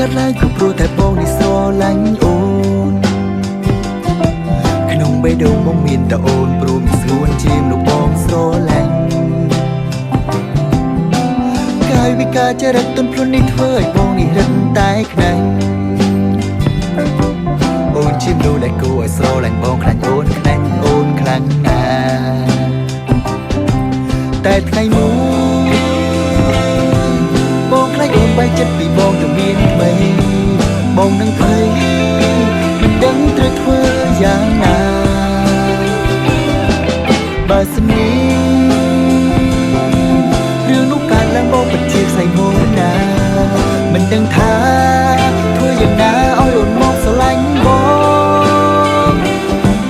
ดឡើងគឺព្រោះតែបងនេះស្រឡាញ់អូនក្នុងបេះដូងបងមានតែអូនព្រមស្រួនជាមនុស្សបងស្រឡាញ់កាយវិការចរិតទន់ភ្លន់នេះធ្វើឲ្យបងនេះរឹតតែខ្លាំងអូនជាមនុស្សដែលគួរឲ្យស្រឡាញ់បងខ្លាញ់អូនខ្លាំងអូនខ្លាំងណាស់តែថ្ងៃមួយបងខ្លាចអូនបែកចិត្តពីបងទៅមានថ្មីបងនឹងភ័យមិនដឹងត្រូវធ្វើយ៉ាងណាបើសិននេះរឿងនោះកើតឡើងបងពិតជាខ្សែហួរណាមិនដឹងថាធ្វើយ៉ាងណាឲ្យអូនមកស្រឡាញ់បង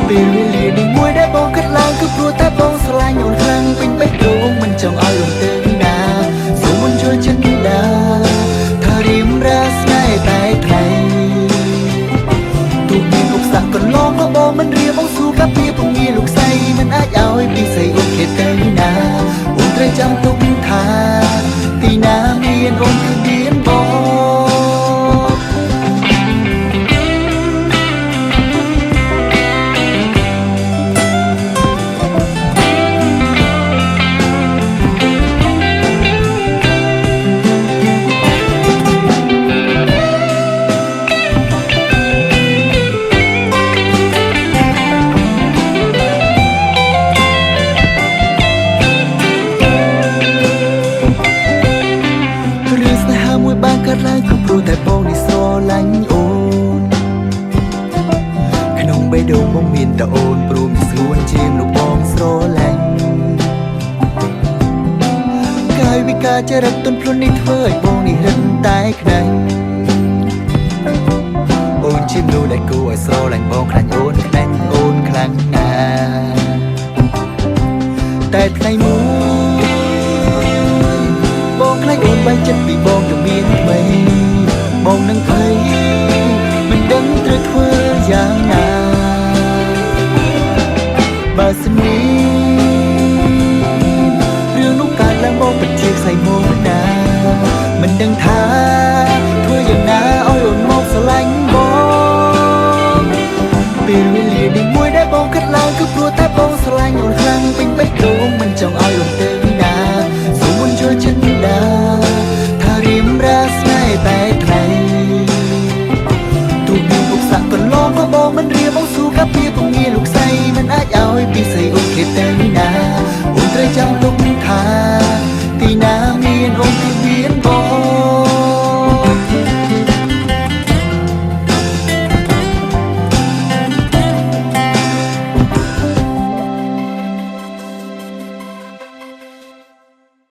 ពេលវេលានេះមួយដែលបងគិតឡើងគឺព្រោះតែបងស្រឡាញ់អូនខ្លាំងពេញបេះដូងមិនចង់ឲ្យអូនទៅណាសូមអូនជួយចិនដាថារៀមរាស្នេហ៍តែថ្លៃទូមានឧបសគ្គកន្លងក៏បងមិនរៀបងស៊ូកាពីពងាលោកស្រីមិនអាចឲ្យពីស្រីអូនគេទៅណាអូនត្រូវចាំទុកថាទីណាមានអូនគឺមានបងកើតឡើងគឺព្រោះតែបងនេះស្រឡាញ់អូនក្នុងបេះដូងបងមានតែអូនព្រមស្រួនជាមនុស្សបងស្រឡាញ់កាយវិការចរិតទន់ភ្លន់នេះធ្វើឲ្យបងនេះរឹតតែខ្លាំង